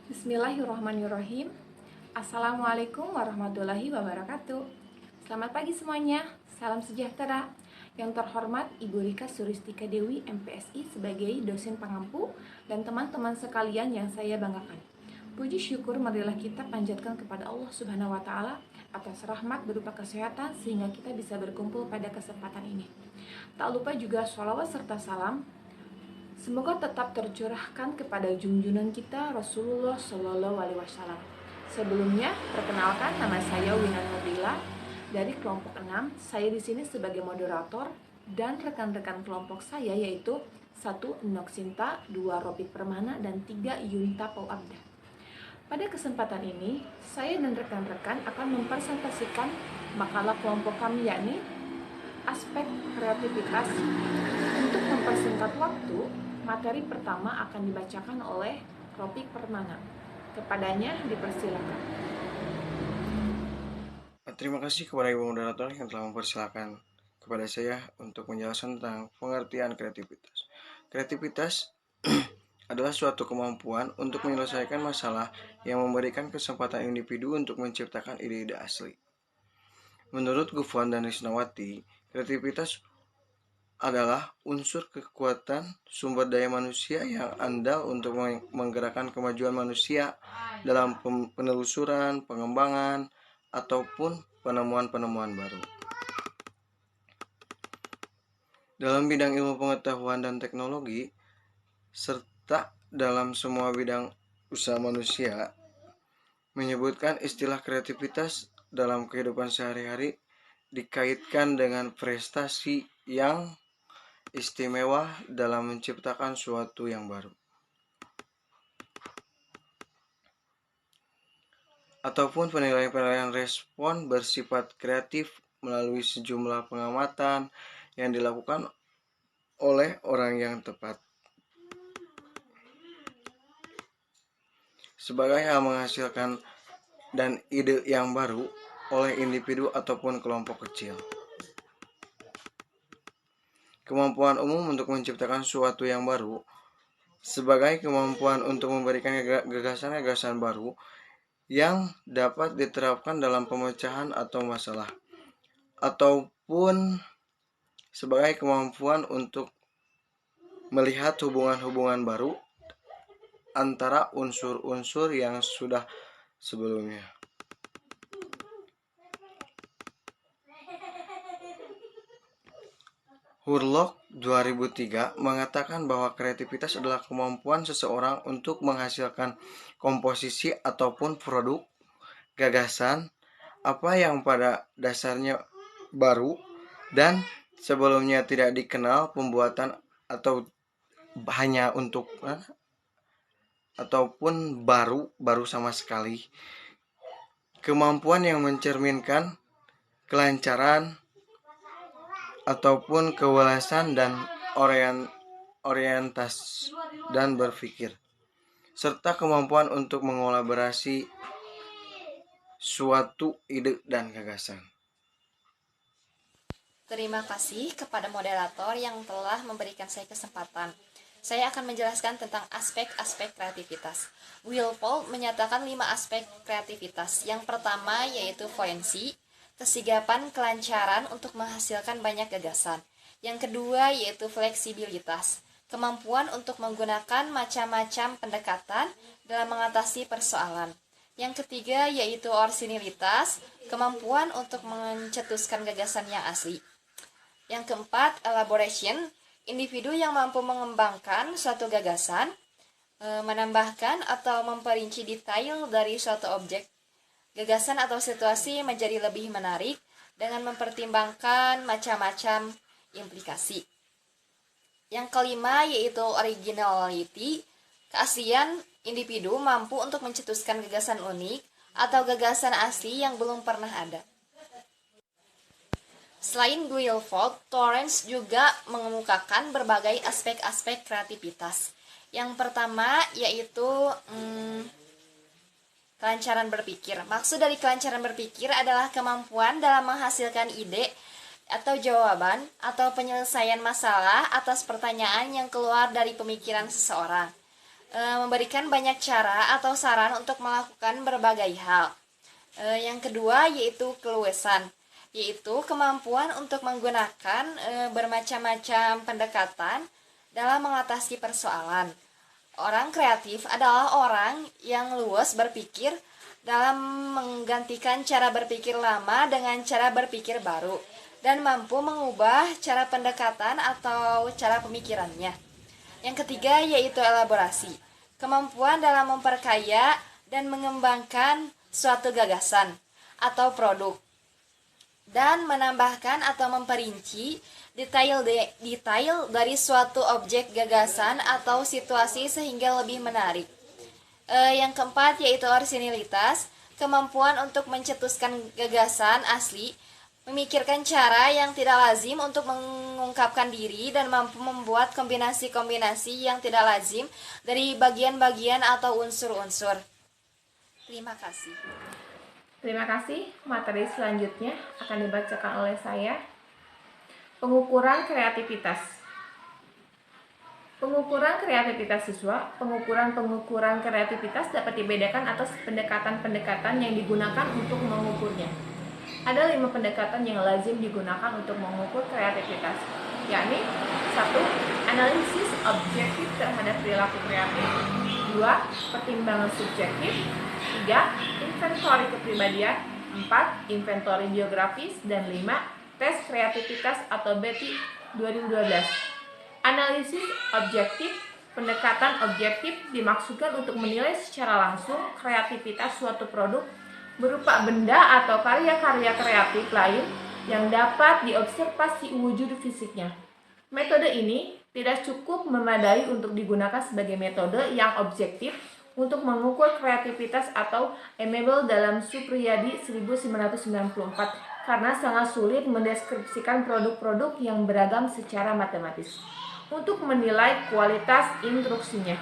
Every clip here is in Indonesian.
Bismillahirrahmanirrahim. Assalamualaikum warahmatullahi wabarakatuh. Selamat pagi semuanya. Salam sejahtera. Yang terhormat Ibu Rika Suristika Dewi MPSI sebagai dosen pengampu dan teman-teman sekalian yang saya banggakan. Puji syukur marilah kita panjatkan kepada Allah Subhanahu wa taala atas rahmat berupa kesehatan sehingga kita bisa berkumpul pada kesempatan ini. Tak lupa juga sholawat serta salam semoga tetap tercurahkan kepada junjungan kita Rasulullah Shallallahu Alaihi Wasallam. Sebelumnya, perkenalkan nama saya Wina Nabila dari kelompok 6. Saya di sini sebagai moderator dan rekan-rekan kelompok saya yaitu 1. Noksinta, 2. Ropik Permana, dan 3. Yunita Pauabda. Pada kesempatan ini, saya dan rekan-rekan akan mempresentasikan makalah kelompok kami yakni aspek kreativitas. Untuk mempersingkat waktu, materi pertama akan dibacakan oleh Ropik Permana. Kepadanya dipersilakan. Terima kasih kepada Ibu Moderator yang telah mempersilakan kepada saya untuk menjelaskan tentang pengertian kreativitas. Kreativitas adalah suatu kemampuan untuk menyelesaikan masalah yang memberikan kesempatan individu untuk menciptakan ide-ide asli. Menurut Gufwan dan Risnawati, kreativitas adalah unsur kekuatan sumber daya manusia yang andal untuk menggerakkan kemajuan manusia dalam penelusuran, pengembangan, ataupun penemuan-penemuan baru. Dalam bidang ilmu pengetahuan dan teknologi, serta dalam semua bidang usaha manusia, menyebutkan istilah kreativitas dalam kehidupan sehari-hari dikaitkan dengan prestasi yang istimewa dalam menciptakan suatu yang baru, ataupun penilaian respon bersifat kreatif melalui sejumlah pengamatan yang dilakukan oleh orang yang tepat. Sebagai hal menghasilkan dan ide yang baru oleh individu ataupun kelompok kecil. Kemampuan umum untuk menciptakan sesuatu yang baru sebagai kemampuan untuk memberikan gagasan-gagasan baru yang dapat diterapkan dalam pemecahan atau masalah, ataupun sebagai kemampuan untuk melihat hubungan-hubungan baru antara unsur-unsur yang sudah sebelumnya. Hurlock 2003 mengatakan bahwa kreativitas adalah kemampuan seseorang untuk menghasilkan komposisi ataupun produk, gagasan, apa yang pada dasarnya baru dan sebelumnya tidak dikenal pembuatan atau hanya untuk ataupun baru sama sekali. Kemampuan yang mencerminkan kelancaran ataupun kewelasan dan orientasi dan berpikir, serta kemampuan untuk mengolaborasi suatu ide dan gagasan. Terima kasih kepada moderator yang telah memberikan saya kesempatan. Saya akan menjelaskan tentang aspek-aspek kreativitas. Wilpol menyatakan 5 aspek kreativitas. Yang pertama yaitu fluensi, kesigapan kelancaran untuk menghasilkan banyak gagasan. Yang kedua yaitu fleksibilitas, kemampuan untuk menggunakan macam-macam pendekatan dalam mengatasi persoalan. Yang ketiga yaitu orisinilitas, kemampuan untuk mencetuskan gagasan yang asli. Yang keempat, elaboration, individu yang mampu mengembangkan suatu gagasan, menambahkan atau memperinci detail dari suatu objek, gagasan atau situasi menjadi lebih menarik dengan mempertimbangkan macam-macam implikasi. Yang kelima yaitu originality, keaslian individu mampu untuk mencetuskan gagasan unik atau gagasan asli yang belum pernah ada. Selain Guilford, Torrance juga mengemukakan berbagai aspek-aspek kreativitas. Yang pertama yaitu kelancaran berpikir. Maksud dari kelancaran berpikir adalah kemampuan dalam menghasilkan ide atau jawaban atau penyelesaian masalah atas pertanyaan yang keluar dari pemikiran seseorang. memberikan banyak cara atau saran untuk melakukan berbagai hal. Yang kedua yaitu keluasan, yaitu kemampuan untuk menggunakan bermacam-macam pendekatan dalam mengatasi persoalan. Orang kreatif adalah orang yang luas berpikir dalam menggantikan cara berpikir lama dengan cara berpikir baru dan mampu mengubah cara pendekatan atau cara pemikirannya. Yang ketiga yaitu elaborasi, kemampuan dalam memperkaya dan mengembangkan suatu gagasan atau produk dan menambahkan atau memperinci detail dari suatu objek gagasan atau situasi sehingga lebih menarik. Yang keempat yaitu orisinilitas, kemampuan untuk mencetuskan gagasan asli, memikirkan cara yang tidak lazim untuk mengungkapkan diri dan mampu membuat kombinasi-kombinasi yang tidak lazim dari bagian-bagian atau unsur-unsur. Terima kasih. Terima kasih. Materi selanjutnya akan dibacakan oleh saya. Pengukuran kreativitas. Pengukuran kreativitas siswa. Pengukuran kreativitas dapat dibedakan atas pendekatan-pendekatan yang digunakan untuk mengukurnya. Ada 5 pendekatan yang lazim digunakan untuk mengukur kreativitas, yakni 1. Analisis objektif terhadap perilaku kreatif. 2. Pertimbangan subjektif. 3. Inventory kepribadian. 4. Inventory biografis. Dan 5. Tes kreativitas atau BETI 2012. Analisis objektif. Pendekatan objektif dimaksudkan untuk menilai secara langsung kreativitas suatu produk berupa benda atau karya-karya kreatif lain yang dapat diobservasi wujud fisiknya. Metode ini tidak cukup memadai untuk digunakan sebagai metode yang objektif untuk mengukur kreativitas atau Amable dalam Supriyadi 1994 karena sangat sulit mendeskripsikan produk-produk yang beragam secara matematis untuk menilai kualitas instruksinya.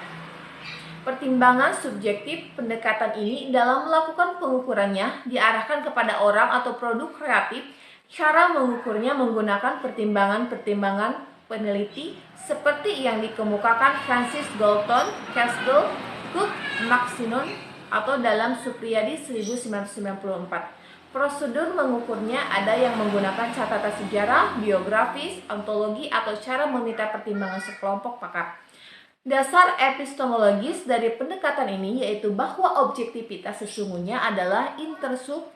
Pertimbangan subjektif pendekatan ini dalam melakukan pengukurannya diarahkan kepada orang atau produk kreatif. Cara mengukurnya menggunakan pertimbangan-pertimbangan peneliti seperti yang dikemukakan Francis Galton, Castle, Cook, Maxinon atau dalam Supriyadi 1994. Prosedur mengukurnya ada yang menggunakan catatan sejarah, biografis, ontologi, atau cara meminta pertimbangan sekelompok pakar. Dasar epistemologis dari pendekatan ini yaitu bahwa objektivitas sesungguhnya adalah intersub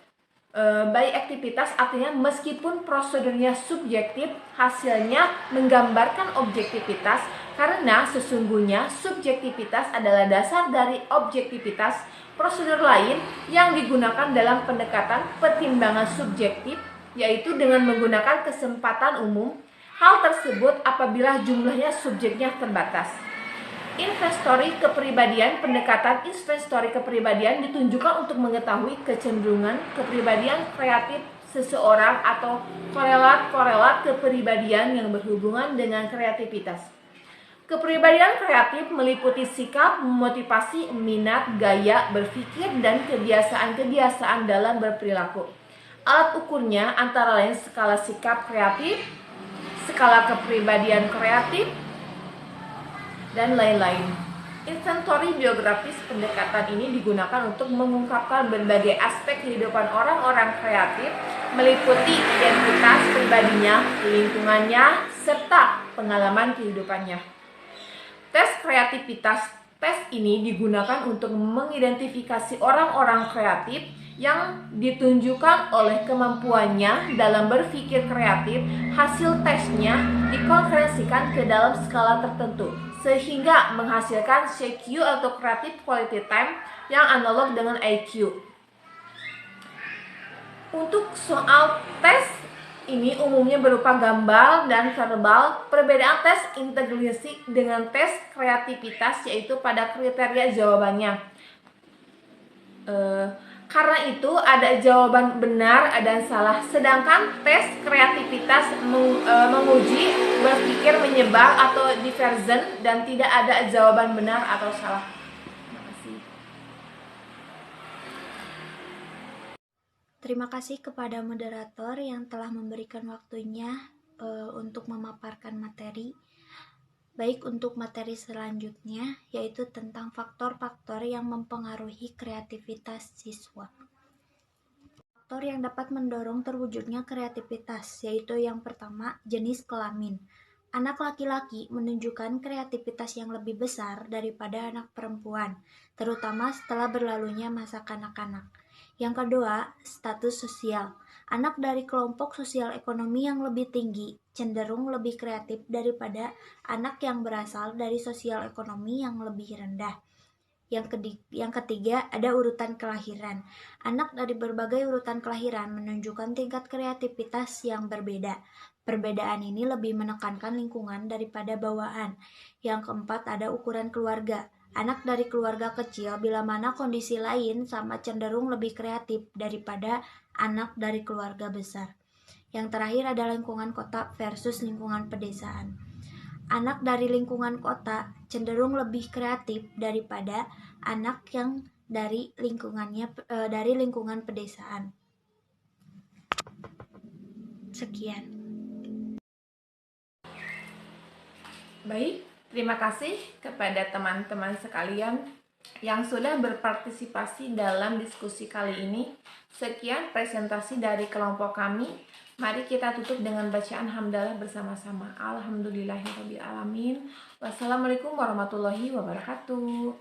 by aktivitas, artinya meskipun prosedurnya subjektif, hasilnya menggambarkan objektivitas karena sesungguhnya subjektivitas adalah dasar dari objektivitas. Prosedur lain yang digunakan dalam pendekatan pertimbangan subjektif yaitu dengan menggunakan kesempatan umum. Hal tersebut apabila jumlahnya subjeknya terbatas. Inventory kepribadian. Pendekatan inventory kepribadian ditunjukkan untuk mengetahui kecenderungan kepribadian kreatif seseorang atau korelat-korelat kepribadian yang berhubungan dengan kreativitas. Kepribadian kreatif meliputi sikap, motivasi, minat, gaya berpikir, dan kebiasaan-kebiasaan dalam berperilaku. Alat ukurnya antara lain skala sikap kreatif, skala kepribadian kreatif, dan lain-lain. Inventory biografis. Pendekatan ini digunakan untuk mengungkapkan berbagai aspek kehidupan orang-orang kreatif, meliputi identitas pribadinya, lingkungannya, serta pengalaman kehidupannya. Tes kreativitas. Tes ini digunakan untuk mengidentifikasi orang-orang kreatif yang ditunjukkan oleh kemampuannya dalam berpikir kreatif. Hasil tesnya dikonversikan ke dalam skala tertentu sehingga menghasilkan CQ atau Creative Quality Time yang analog dengan IQ. Untuk soal tes ini umumnya berupa gambar dan verbal. Perbedaan tes integrasi dengan tes kreativitas yaitu pada kriteria jawabannya. Karena itu ada jawaban benar dan salah. Sedangkan tes kreativitas menguji berpikir menyebar atau divergent dan tidak ada jawaban benar atau salah. Terima kasih kepada moderator yang telah memberikan waktunya untuk memaparkan materi. Baik, untuk materi selanjutnya, yaitu tentang faktor-faktor yang mempengaruhi kreativitas siswa. Faktor yang dapat mendorong terwujudnya kreativitas, yaitu yang pertama, jenis kelamin. Anak laki-laki menunjukkan kreativitas yang lebih besar daripada anak perempuan, terutama setelah berlalunya masa kanak-kanak. Yang kedua, status sosial. Anak dari kelompok sosial ekonomi yang lebih tinggi cenderung lebih kreatif daripada anak yang berasal dari sosial ekonomi yang lebih rendah. Yang ketiga, ada urutan kelahiran. Anak dari berbagai urutan kelahiran menunjukkan tingkat kreativitas yang berbeda. Perbedaan ini lebih menekankan lingkungan daripada bawaan. Yang keempat, ada ukuran keluarga. Anak dari keluarga kecil bila mana kondisi lain sama cenderung lebih kreatif daripada anak dari keluarga besar. Yang terakhir ada lingkungan kota versus lingkungan pedesaan. Anak dari lingkungan kota cenderung lebih kreatif daripada anak yang dari lingkungan pedesaan. Sekian. Baik, terima kasih kepada teman-teman sekalian yang sudah berpartisipasi dalam diskusi kali ini. Sekian presentasi dari kelompok kami. Mari kita tutup dengan bacaan hamdalah bersama-sama. Alhamdulillahirabbil alamin. Wassalamualaikum warahmatullahi wabarakatuh.